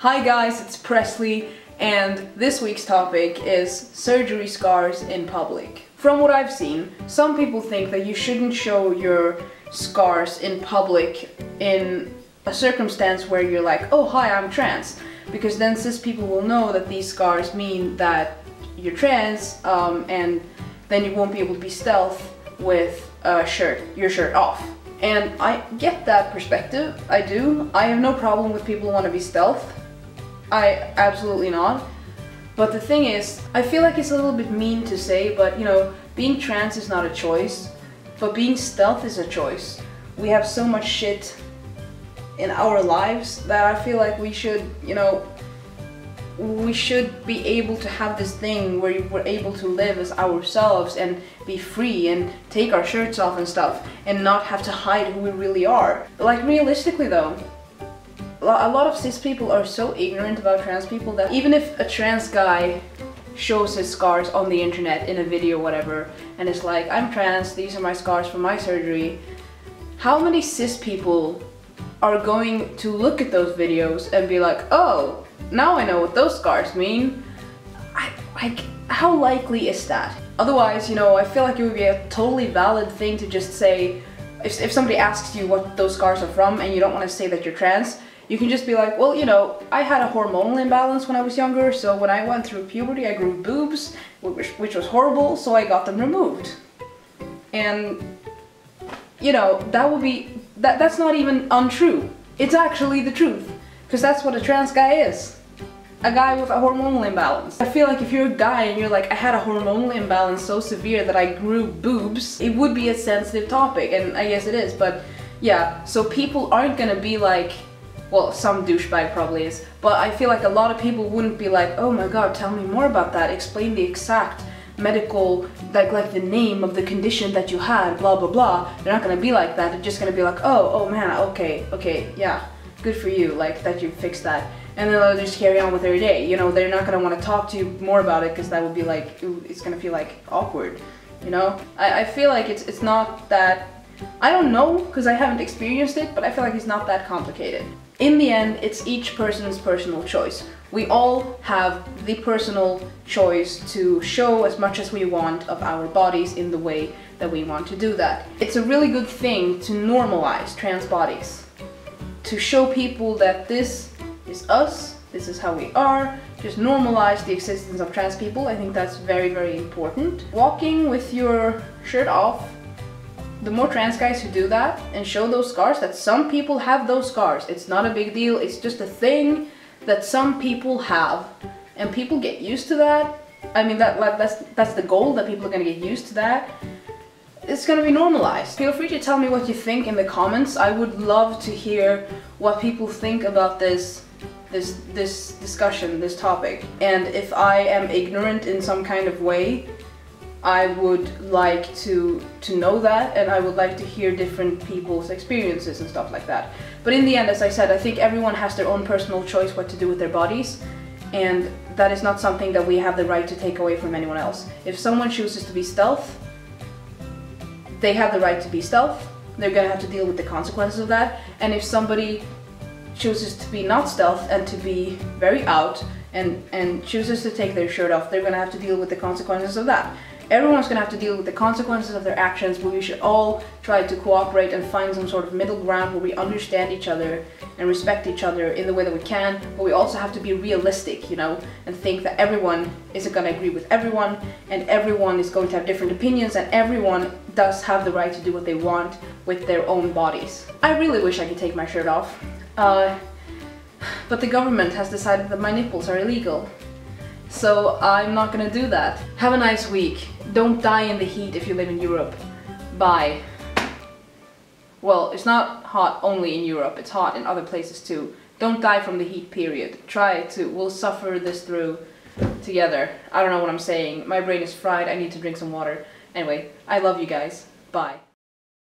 Hi guys, it's Presley, and this week's topic is surgery scars in public. From what I've seen, some people think that you shouldn't show your scars in public in a circumstance where you're like, oh hi, I'm trans, because then cis people will know that these scars mean that you're trans, and then you won't be able to be stealth with your shirt off. And I get that perspective, I do. I have no problem with people who want to be stealth. Absolutely not. But the thing is, I feel like it's a little bit mean to say, but you know, being trans is not a choice, but being stealth is a choice. We have so much shit in our lives that I feel like we should, you know, we should be able to have this thing where we're able to live as ourselves and be free and take our shirts off and stuff and not have to hide who we really are. Like, realistically though, a lot of cis people are so ignorant about trans people that even if a trans guy shows his scars on the internet in a video, whatever, and is like, I'm trans, these are my scars from my surgery, how many cis people are going to look at those videos and be like, oh, now I know what those scars mean? How likely is that? Otherwise, you know, I feel like it would be a totally valid thing to just say, if somebody asks you what those scars are from and you don't want to say that you're trans, you can just be like, well, you know, I had a hormonal imbalance when I was younger, so when I went through puberty I grew boobs, which was horrible, so I got them removed. And, you know, that would be, that's not even untrue. It's actually the truth, because that's what a trans guy is. A guy with a hormonal imbalance. I feel like if you're a guy and you're like, I had a hormonal imbalance so severe that I grew boobs, it would be a sensitive topic, and I guess it is, but yeah, so people aren't gonna be like, well, some douchebag probably is, but I feel like a lot of people wouldn't be like, oh my god, tell me more about that, explain the exact medical, like the name of the condition that you had, blah blah blah. They're not gonna be like that. They're just gonna be like, oh man, okay, yeah, good for you, like that you fixed that. And then they'll just carry on with their day. You know, they're not gonna want to talk to you more about it because that would be like, ooh, it's gonna feel like awkward, you know? I feel like it's not that, I don't know, because I haven't experienced it, but I feel like it's not that complicated. In the end, it's each person's personal choice. We all have the personal choice to show as much as we want of our bodies in the way that we want to do that. It's a really good thing to normalize trans bodies. To show people that this is us, this is how we are, just normalize the existence of trans people. I think that's very, very important. Walking with your shirt off, the more trans guys who do that and show those scars, that some people have those scars. It's not a big deal, it's just a thing that some people have, and people get used to that. I mean, that's the goal, that people are gonna get used to that. It's gonna be normalized. Feel free to tell me what you think in the comments. I would love to hear what people think about this discussion, this topic. And if I am ignorant in some kind of way, I would like to know that, and I would like to hear different people's experiences and stuff like that. But in the end, as I said, I think everyone has their own personal choice what to do with their bodies, and that is not something that we have the right to take away from anyone else. If someone chooses to be stealth, they have the right to be stealth. They're gonna have to deal with the consequences of that. And if somebody chooses to be not stealth and to be very out and chooses to take their shirt off, they're gonna have to deal with the consequences of that. Everyone's gonna have to deal with the consequences of their actions, but we should all try to cooperate and find some sort of middle ground where we understand each other and respect each other in the way that we can, but we also have to be realistic, you know, and think that everyone isn't gonna agree with everyone, and everyone is going to have different opinions, and everyone does have the right to do what they want with their own bodies. I really wish I could take my shirt off, but the government has decided that my nipples are illegal. So I'm not gonna do that. Have a nice week. Don't die in the heat if you live in Europe. Bye. Well, it's not hot only in Europe, it's hot in other places too. Don't die from the heat, period. Try to. We'll suffer this through together. I don't know what I'm saying. My brain is fried. I need to drink some water. Anyway, I love you guys. Bye.